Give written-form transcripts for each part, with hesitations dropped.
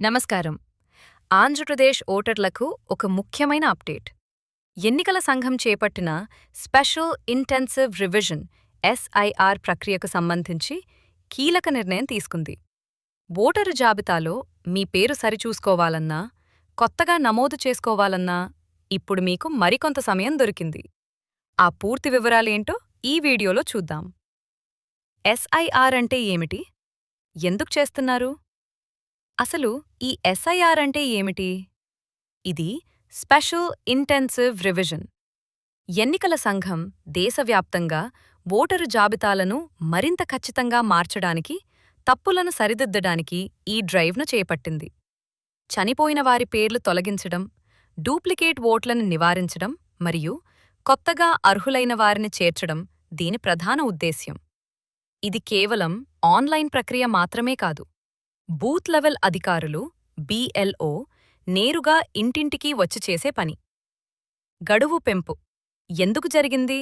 నమస్కారం. ఆంధ్రప్రదేశ్ ఓటర్లకు ఒక ముఖ్యమైన అప్డేట్. ఎన్నికల సంఘం చేపట్టిన స్పెషల్ ఇంటెన్సివ్ రివిజన్ ఎస్ఐఆర్ ప్రక్రియకు సంబంధించి కీలక నిర్ణయం తీసుకుంది. ఓటరు జాబితాలో మీ పేరు సరిచూసుకోవాలన్నా, కొత్తగా నమోదు చేసుకోవాలన్నా ఇప్పుడు మీకు మరికొంత సమయం దొరికింది. ఆ పూర్తి వివరాలేంటో ఈ వీడియోలో చూద్దాం. ఎస్ఐఆర్ అంటే ఏమిటి? ఎందుకు చేస్తున్నారు? అసలు ఈ ఎస్ఐఆర్ అంటే ఏమిటి? ఇది స్పెషల్ ఇంటెన్సివ్ రివిజన్. ఎన్నికల సంఘం దేశవ్యాప్తంగా ఓటరు జాబితాలను మరింత ఖచ్చితంగా మార్చడానికి, తప్పులను సరిదిద్దడానికి ఈ డ్రైవ్ను చేపట్టింది. చనిపోయిన వారి పేర్లు తొలగించడం, డూప్లికేట్ ఓట్లను నివారించడం మరియు కొత్తగా అర్హులైన వారిని చేర్చడం దీని ప్రధాన ఉద్దేశ్యం. ఇది కేవలం ఆన్లైన్ ప్రక్రియ మాత్రమే కాదు. బూత్ లెవెల్ అధికారులు BLO నేరుగా ఇంటింటికీ వచ్చి చేసే పని. గడువు పెంపు ఎందుకు జరిగింది?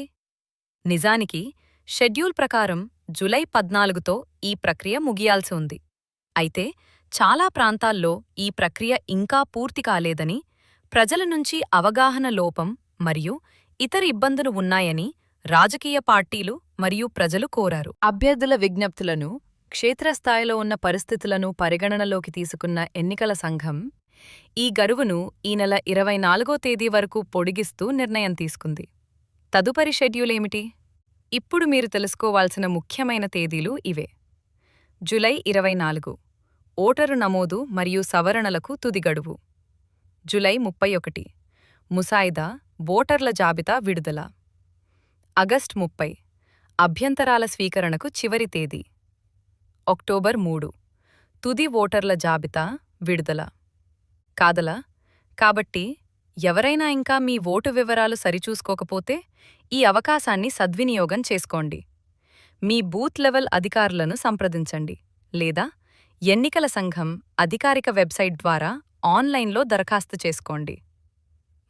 నిజానికి షెడ్యూల్ ప్రకారం జూలై 14తో ఈ ప్రక్రియ ముగియాల్సి ఉంది. అయితే చాలా ప్రాంతాల్లో ఈ ప్రక్రియ ఇంకా పూర్తి కాలేదని, ప్రజల నుంచి అవగాహన లోపం మరియు ఇతర ఇబ్బందులు ఉన్నాయని రాజకీయ పార్టీలు మరియు ప్రజలు కోరారు. అభ్యర్థుల విజ్ఞప్తులను, క్షేత్రస్థాయిలో ఉన్న పరిస్థితులను పరిగణనలోకి తీసుకున్న ఎన్నికల సంఘం ఈ గడువును ఈ నెల 24వ తేదీ వరకు పొడిగిస్తూ నిర్ణయం తీసుకుంది. తదుపరి షెడ్యూల్ ఏమిటి? ఇప్పుడు మీరు తెలుసుకోవాల్సిన ముఖ్యమైన తేదీలు ఇవే. జూలై 24 ఓటరు నమోదు మరియు సవరణలకు తుది గడువు. జూలై 31 ముసాయిదా ఓటర్ల జాబితా విడుదల. ఆగస్టు 30 అభ్యంతరాల స్వీకరణకు చివరి తేదీ. అక్టోబర్ 3 తుది ఓటర్ల జాబితా విడుదల. కాదలా? కాబట్టి ఎవరైనా ఇంకా మీ ఓటు వివరాలు సరిచూసుకోకపోతే ఈ అవకాశాన్ని సద్వినియోగం చేసుకోండి. మీ బూత్ లెవెల్ అధికారులను సంప్రదించండి లేదా ఎన్నికల సంఘం అధికారిక వెబ్సైట్ ద్వారా ఆన్లైన్లో దరఖాస్తు చేసుకోండి.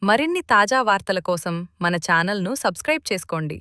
మరిన్ని తాజా వార్తల కోసం మన ఛానల్ను సబ్స్క్రైబ్ చేసుకోండి.